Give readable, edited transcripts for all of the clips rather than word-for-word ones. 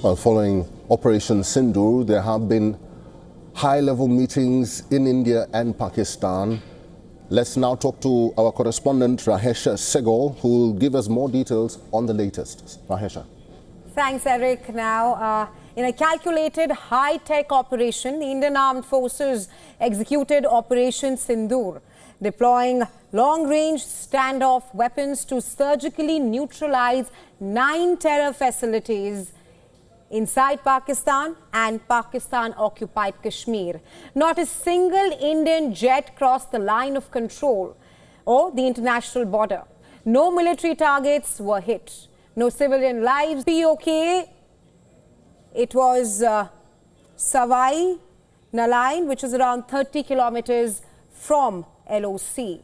Well, following Operation Sindoor, there have been high-level meetings in India and Pakistan. Let's now talk to our correspondent, Rahesha Segol, who will give us more details on the latest. Rahesha. Thanks, Eric. Now, in a calculated high-tech operation, the Indian Armed Forces executed Operation Sindoor, deploying long-range standoff weapons to surgically neutralize 9 terror facilities inside Pakistan and Pakistan-occupied Kashmir. Not a single Indian jet crossed the line of control or the international border. No military targets were hit. No civilian lives. POK, it was Savai Nalain, which is around 30 kilometers from LOC.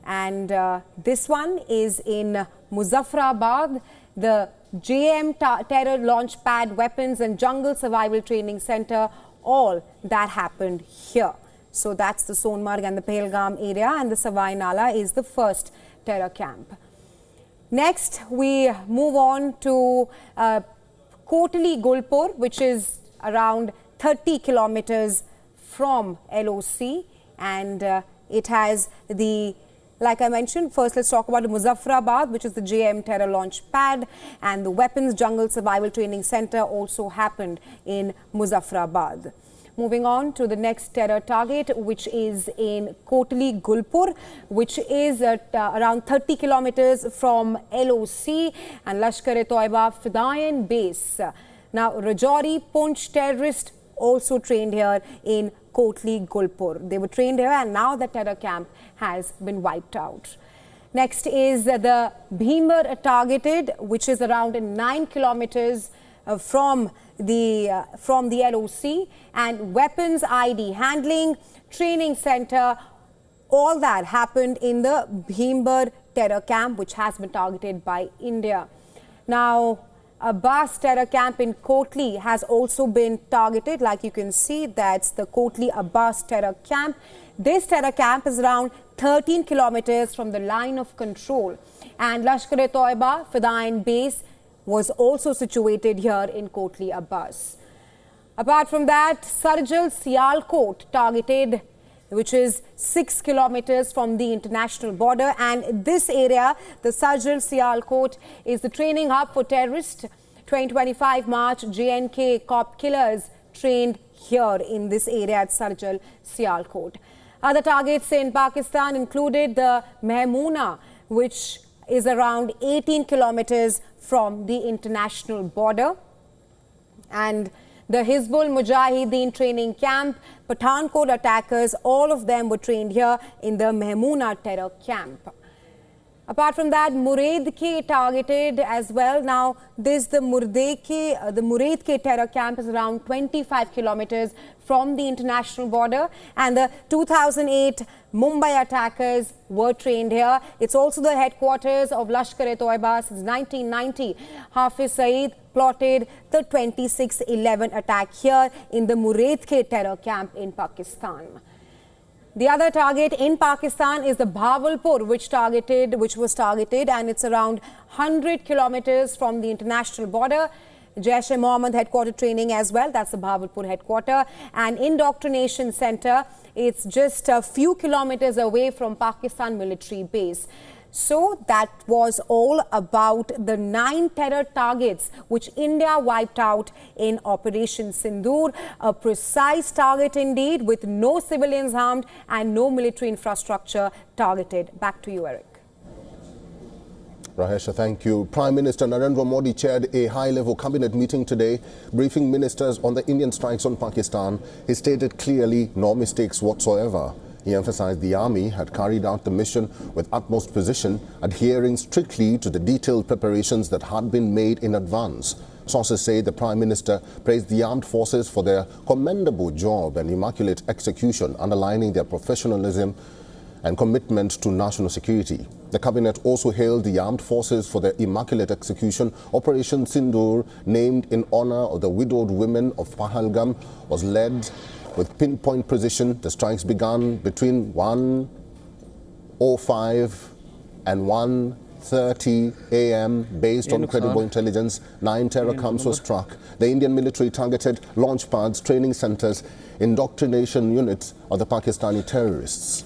And this one is in Muzaffarabad. The JM Terror Launchpad Weapons and Jungle Survival Training Center, all that happened here. So that's the Sonmarg and the Pahalgam area, and the Savai Nala is the first terror camp. Next, we move on to Kotli Gulpur, which is around 30 kilometers from LOC, and it has the, like I mentioned, first let's talk about Muzaffarabad, which is the JM Terror Launch Pad, and the Weapons Jungle Survival Training Center also happened in Muzaffarabad. Moving on to the next terror target, which is in Kotli Gulpur, which is at around 30 kilometers from LOC and Lashkar-e-Toiba Fidaian base. Now, Rajouri Poonch terrorists also trained here in Kotli Gulpur. They were trained here, and now the terror camp has been wiped out. Next is the Bhimar targeted, which is around 9 kilometers from the LOC, and weapons ID handling training center. All that happened in the Bhimar terror camp, which has been targeted by India. Now, Abbas terror camp in Kotli has also been targeted. Like you can see, that's the Kotli Abbas terror camp. This terror camp is around 13 kilometers from the line of control, and Lashkar-e-Toiba Fidaian base was also situated here in Kotli Abbas. Apart from that, Sarjal Sialkot targeted, which is 6 kilometers from the international border, and this area, the Sarjal Sialkot, is the training hub for terrorists. 2025 March, JNK cop killers trained here in this area at Sarjal Sialkot. Other targets in Pakistan included the Mehmoona, which is around 18 kilometers from the international border, and the Hizbul Mujahideen training camp, Pathankot attackers, all of them were trained here in the Mehmoona terror camp. Apart from that, Muredke targeted as well. Now, this the Muredke terror camp is around 25 kilometers from the international border, and the 2008 Mumbai attackers were trained here. It's also the headquarters of Lashkar-e-Toiba since 1990. Hafiz Saeed plotted the 26/11 attack here in the Muredke terror camp in Pakistan. The other target in Pakistan is the Bahawalpur, which was targeted, and it's around 100 kilometers from the international border. Jaish-e-Mohammed headquarter training as well. That's the Bahawalpur headquarter. And indoctrination center, it's just a few kilometers away from Pakistan military base. So that was all about the 9 terror targets which India wiped out in Operation Sindoor. A precise target indeed, with no civilians harmed and no military infrastructure targeted. Back to you, Eric. Rahesha, thank you. Prime Minister Narendra Modi chaired a high-level cabinet meeting today, briefing ministers on the Indian strikes on Pakistan. He stated clearly, no mistakes whatsoever. He emphasized the army had carried out the mission with utmost precision, adhering strictly to the detailed preparations that had been made in advance. Sources say the Prime Minister praised the armed forces for their commendable job and immaculate execution, underlining their professionalism and commitment to national security. The cabinet also hailed the armed forces for their immaculate execution. Operation Sindoor, named in honor of the widowed women of Pahalgam, was led with pinpoint precision. The strikes began between 1:05 and 1 10:30 a.m. Based on credible intelligence, 9 terror camps were struck. The Indian military targeted launchpads, training centers, indoctrination units of the Pakistani terrorists.